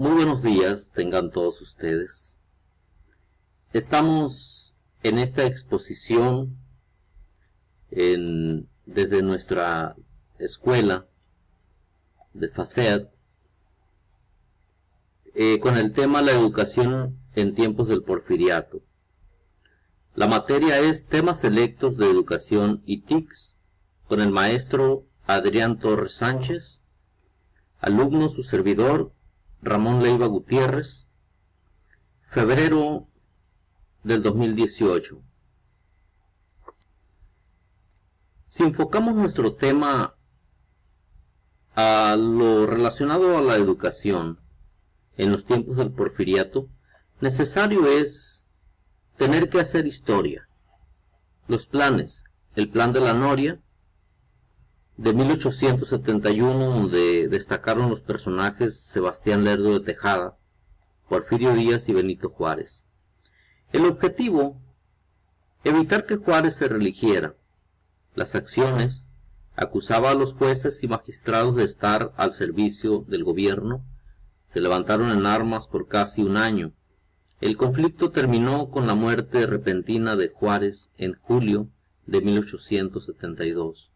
Muy buenos días tengan todos ustedes. Estamos en esta exposición desde nuestra escuela de FACEAD con el tema la educación en tiempos del Porfiriato. La materia es temas selectos de educación y TICs con el maestro Adrián Torres Sánchez, alumno su servidor Ramón Leiva Gutiérrez, febrero del 2018. Si enfocamos nuestro tema a lo relacionado a la educación en los tiempos del Porfiriato, necesario es tener que hacer historia. Los planes, el plan de la Noria, de 1871, donde destacaron los personajes Sebastián Lerdo de Tejada, Porfirio Díaz y Benito Juárez. El objetivo, evitar que Juárez se reeligiera. Las acciones, acusaba a los jueces y magistrados de estar al servicio del gobierno. Se levantaron en armas por casi un año. El conflicto terminó con la muerte repentina de Juárez en julio de 1872.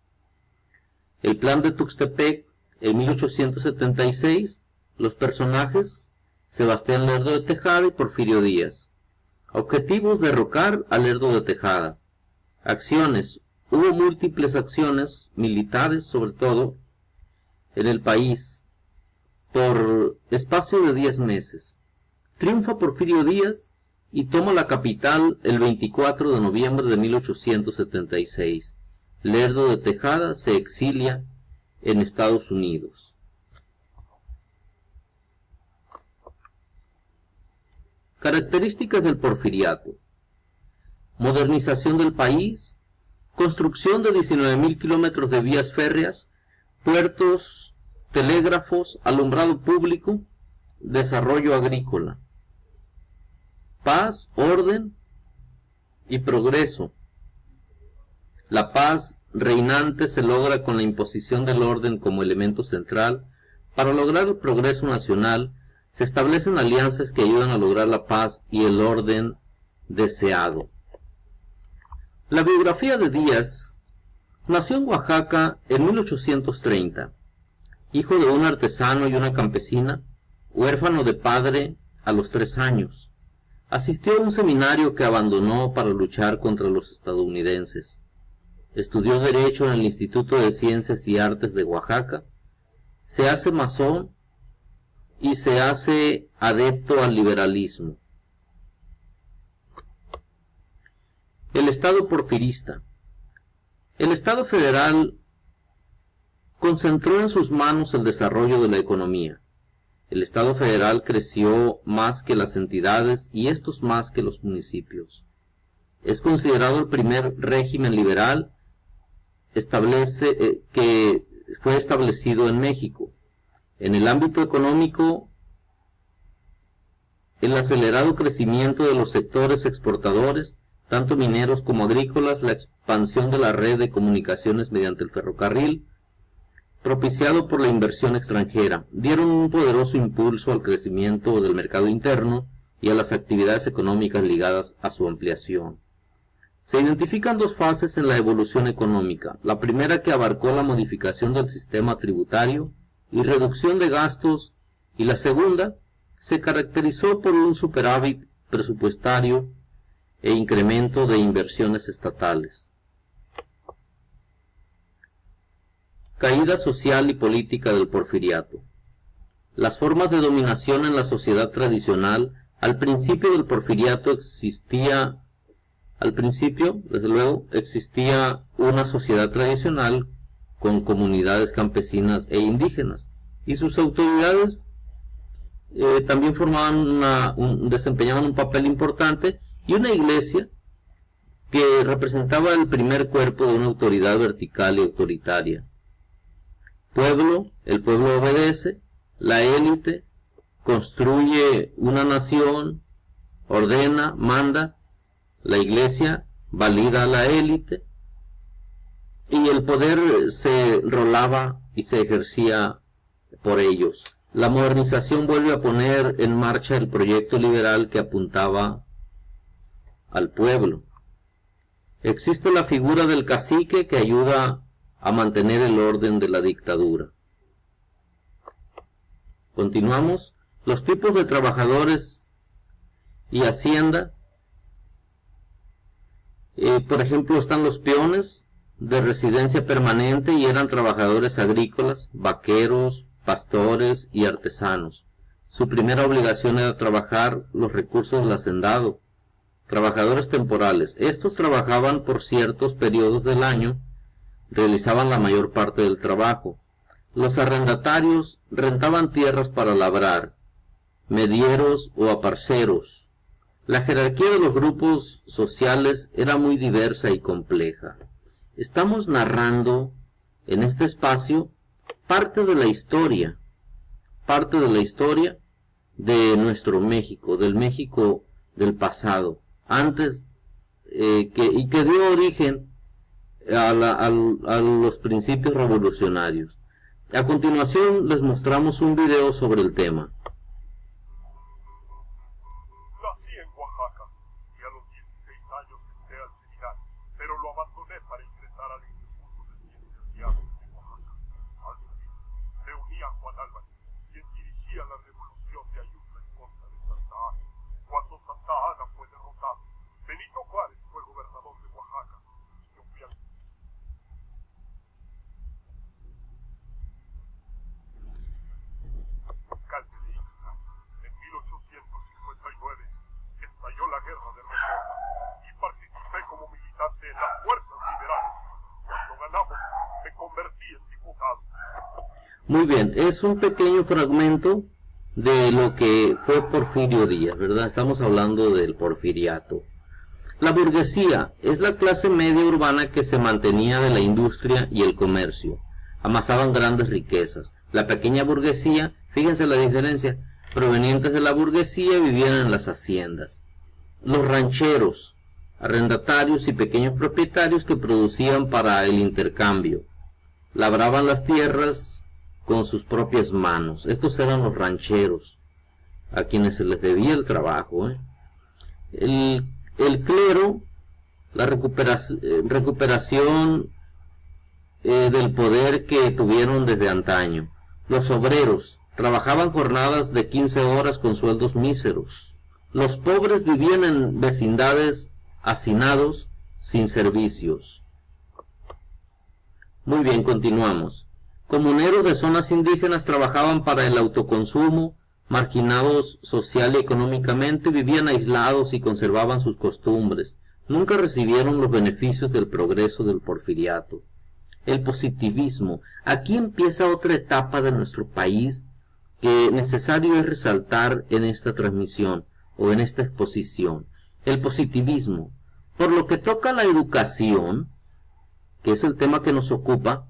El plan de Tuxtepec, en 1876, los personajes Sebastián Lerdo de Tejada y Porfirio Díaz. Objetivos: derrocar a Lerdo de Tejada. Acciones: hubo múltiples acciones militares, sobre todo en el país, por espacio de 10 meses. Triunfa Porfirio Díaz y toma la capital el 24 de noviembre de 1876. Lerdo de Tejada se exilia en Estados Unidos. Características del Porfiriato: modernización del país, construcción de 19.000 kilómetros de vías férreas, puertos, telégrafos, alumbrado público, desarrollo agrícola, paz, orden y progreso. La paz reinante se logra con la imposición del orden como elemento central. Para lograr el progreso nacional, se establecen alianzas que ayudan a lograr la paz y el orden deseado. La biografía de Díaz: nació en Oaxaca en 1830, hijo de un artesano y una campesina, huérfano de padre a los 3 años. Asistió a un seminario que abandonó para luchar contra los estadounidenses. Estudió Derecho en el Instituto de Ciencias y Artes de Oaxaca. Se hace masón y se hace adepto al liberalismo. El Estado porfirista. El Estado federal concentró en sus manos el desarrollo de la economía. El Estado federal creció más que las entidades y estos más que los municipios. Es considerado el primer régimen liberal que fue establecido en México. En el ámbito económico, el acelerado crecimiento de los sectores exportadores, tanto mineros como agrícolas, la expansión de la red de comunicaciones mediante el ferrocarril, propiciado por la inversión extranjera, dieron un poderoso impulso al crecimiento del mercado interno y a las actividades económicas ligadas a su ampliación. Se identifican 2 fases en la evolución económica: la primera, que abarcó la modificación del sistema tributario y reducción de gastos, y la segunda se caracterizó por un superávit presupuestario e incremento de inversiones estatales. Caída social y política del Porfiriato. Las formas de dominación en la sociedad tradicional. Al principio del Porfiriato desde luego, existía una sociedad tradicional con comunidades campesinas e indígenas, y sus autoridades también desempeñaban un papel importante, y una iglesia que representaba el primer cuerpo de una autoridad vertical y autoritaria. El pueblo obedece, la élite construye una nación, ordena, manda, la iglesia valida a la élite, y el poder se rolaba y se ejercía por ellos. La modernización vuelve a poner en marcha el proyecto liberal que apuntaba al pueblo. Existe la figura del cacique que ayuda a mantener el orden de la dictadura. Continuamos. Los tipos de trabajadores y hacienda. Por ejemplo, están los peones de residencia permanente y eran trabajadores agrícolas, vaqueros, pastores y artesanos. Su primera obligación era trabajar los recursos del hacendado. Trabajadores temporales. Estos trabajaban por ciertos periodos del año, realizaban la mayor parte del trabajo. Los arrendatarios rentaban tierras para labrar, medieros o aparceros. La jerarquía de los grupos sociales era muy diversa y compleja. Estamos narrando en este espacio parte de la historia de nuestro México, del México del pasado, antes que dio origen a los principios revolucionarios. A continuación les mostramos un video sobre el tema. Nací en Oaxaca y a los 16 años entré al seminario, pero lo abandoné para ingresar al Instituto de Ciencias y Artes de Oaxaca. Al salir, reuní a Juan Álvarez, quien dirigía la revolución de Ayutla en contra de Santa Ana. Cuando Santa Ana fue derrotado, Benito Juárez fue gobernador de Oaxaca y yo fui alcalde de Ixtla. En 1859 estalló la guerra de Reforma y participé como militante en las fuerzas liberales. Cuando ganamos, me convertí en diputado. Muy bien, es un pequeño fragmento de lo que fue Porfirio Díaz, ¿verdad? Estamos hablando del porfiriato. La burguesía es la clase media urbana que se mantenía de la industria y el comercio. Amasaban grandes riquezas. La pequeña burguesía, fíjense la diferencia, provenientes de la burguesía vivían en las haciendas. Los rancheros, arrendatarios y pequeños propietarios que producían para el intercambio. Labraban las tierras con sus propias manos. Estos eran los rancheros, a quienes se les debía el trabajo. El clero, la recuperación del poder que tuvieron desde antaño. Los obreros trabajaban jornadas de 15 horas con sueldos míseros. Los pobres vivían en vecindades hacinados sin servicios. Muy bien, continuamos. Comuneros de zonas indígenas trabajaban para el autoconsumo, marginados social y económicamente, vivían aislados y conservaban sus costumbres. Nunca recibieron los beneficios del progreso del porfiriato. El positivismo. Aquí empieza otra etapa de nuestro país que necesario es resaltar en esta transmisión o en esta exposición. El positivismo. Por lo que toca a la educación, que es el tema que nos ocupa,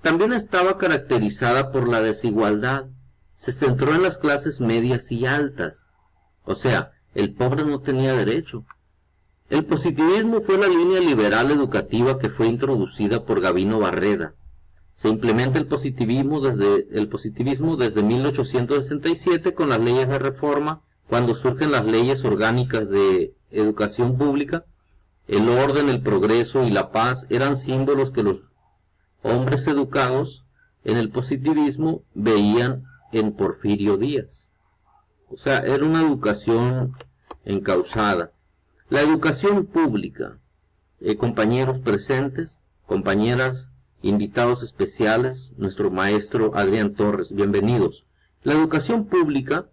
también estaba caracterizada por la desigualdad. Se centró en las clases medias y altas. O sea, el pobre no tenía derecho. El positivismo fue la línea liberal educativa que fue introducida por Gavino Barreda. Se implementa el positivismo desde 1867 con las leyes de reforma, cuando surgen las leyes orgánicas de educación pública. El orden, el progreso y la paz eran símbolos que los hombres educados en el positivismo veían en Porfirio Díaz. O sea, era una educación encauzada. La educación pública, compañeros presentes, compañeras, invitados especiales, nuestro maestro Adrián Torres, bienvenidos. La educación pública,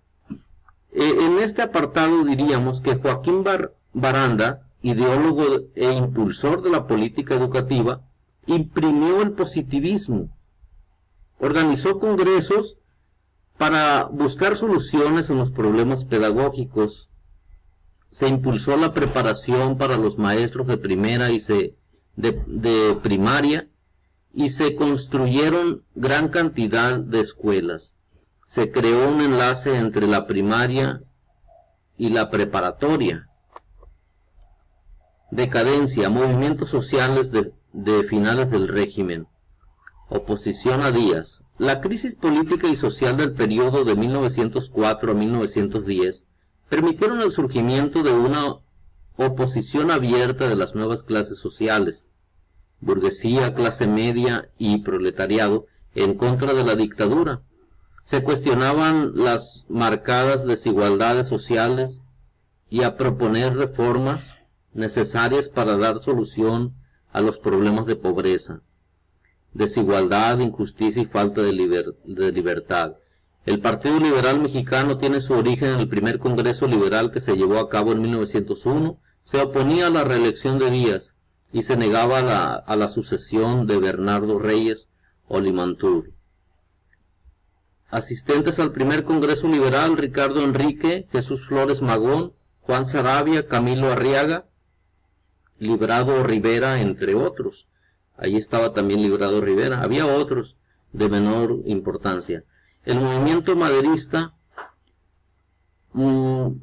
en este apartado diríamos que Joaquín Baranda, ideólogo e impulsor de la política educativa, imprimió el positivismo, organizó congresos para buscar soluciones en los problemas pedagógicos. Se impulsó la preparación para los maestros de primera de primaria y se construyeron gran cantidad de escuelas. Se creó un enlace entre la primaria y la preparatoria. Decadencia, movimientos sociales de finales del régimen. Oposición a Díaz. La crisis política y social del periodo de 1904 a 1910 permitieron el surgimiento de una oposición abierta de las nuevas clases sociales, burguesía, clase media y proletariado, en contra de la dictadura. Se cuestionaban las marcadas desigualdades sociales y a proponer reformas necesarias para dar solución a los problemas de pobreza, desigualdad, injusticia y falta de libertad. El Partido Liberal Mexicano tiene su origen en el primer Congreso Liberal que se llevó a cabo en 1901. Se oponía a la reelección de Díaz y se negaba a la sucesión de Bernardo Reyes o Limantur. Asistentes al primer Congreso Liberal: Ricardo Enrique, Jesús Flores Magón, Juan Saravia, Camilo Arriaga, Librado Rivera, entre otros. Ahí estaba también Librado Rivera. Había otros de menor importancia. El movimiento maderista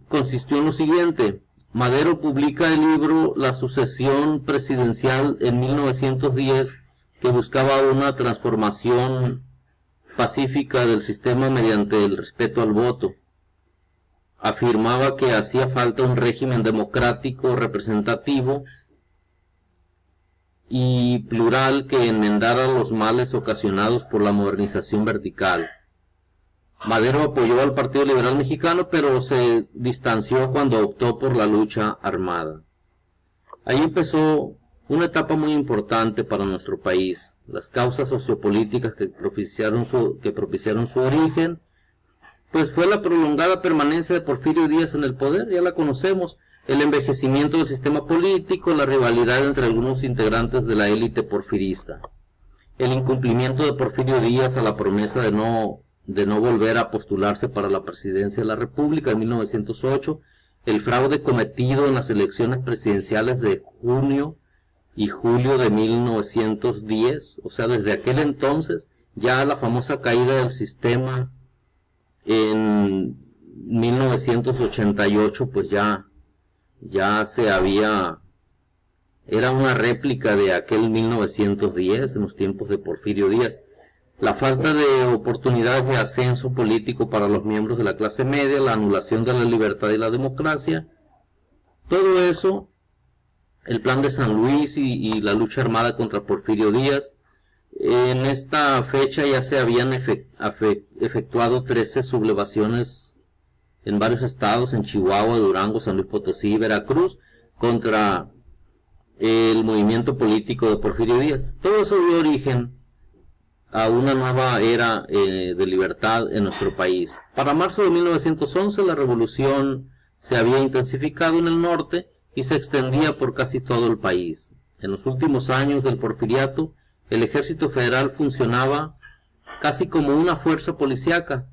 consistió en lo siguiente. Madero publica el libro La sucesión presidencial en 1910, que buscaba una transformación pacífica del sistema mediante el respeto al voto. Afirmaba que hacía falta un régimen democrático representativo y plural que enmendara los males ocasionados por la modernización vertical. Madero apoyó al Partido Liberal Mexicano, pero se distanció cuando optó por la lucha armada. Ahí empezó una etapa muy importante para nuestro país. Las causas sociopolíticas que propiciaron su origen, pues fue la prolongada permanencia de Porfirio Díaz en el poder, ya la conocemos, el envejecimiento del sistema político, la rivalidad entre algunos integrantes de la élite porfirista, el incumplimiento de Porfirio Díaz a la promesa de no volver a postularse para la presidencia de la República en 1908, el fraude cometido en las elecciones presidenciales de junio y julio de 1910, o sea, desde aquel entonces, ya la famosa caída del sistema en 1988, pues ya se había, era una réplica de aquel 1910 en los tiempos de Porfirio Díaz. La falta de oportunidades de ascenso político para los miembros de la clase media, la anulación de la libertad y la democracia, todo eso, el plan de San Luis y la lucha armada contra Porfirio Díaz. En esta fecha ya se habían efectuado 13 sublevaciones en varios estados, en Chihuahua, Durango, San Luis Potosí y Veracruz, contra el movimiento político de Porfirio Díaz. Todo eso dio origen a una nueva era de libertad en nuestro país. Para marzo de 1911 la revolución se había intensificado en el norte y se extendía por casi todo el país. En los últimos años del porfiriato, el ejército federal funcionaba casi como una fuerza policíaca.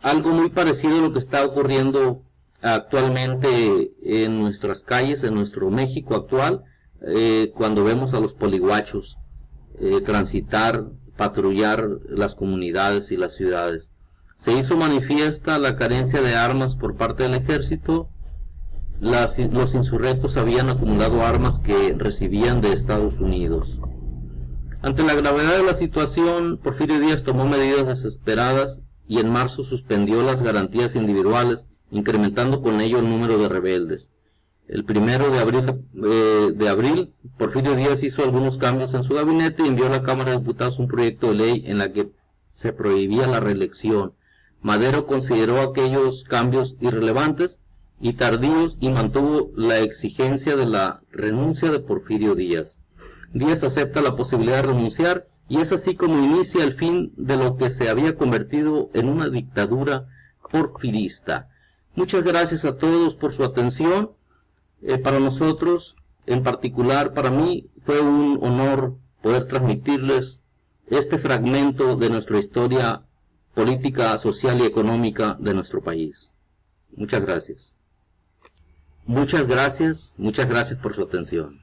Algo muy parecido a lo que está ocurriendo actualmente en nuestras calles, en nuestro México actual, cuando vemos a los poliguachos transitar, patrullar las comunidades y las ciudades. Se hizo manifiesta la carencia de armas por parte del ejército. Los insurrectos habían acumulado armas que recibían de Estados Unidos. Ante la gravedad de la situación, Porfirio Díaz tomó medidas desesperadas y en marzo suspendió las garantías individuales, incrementando con ello el número de rebeldes. El 1 de abril, Porfirio Díaz hizo algunos cambios en su gabinete y envió a la Cámara de Diputados un proyecto de ley en la que se prohibía la reelección. Madero consideró aquellos cambios irrelevantes y tardíos y mantuvo la exigencia de la renuncia de Porfirio Díaz. Díaz acepta la posibilidad de renunciar y es así como inicia el fin de lo que se había convertido en una dictadura porfirista. Muchas gracias a todos por su atención. Para nosotros, en particular para mí, fue un honor poder transmitirles este fragmento de nuestra historia política, social y económica de nuestro país. Muchas gracias. Muchas gracias por su atención.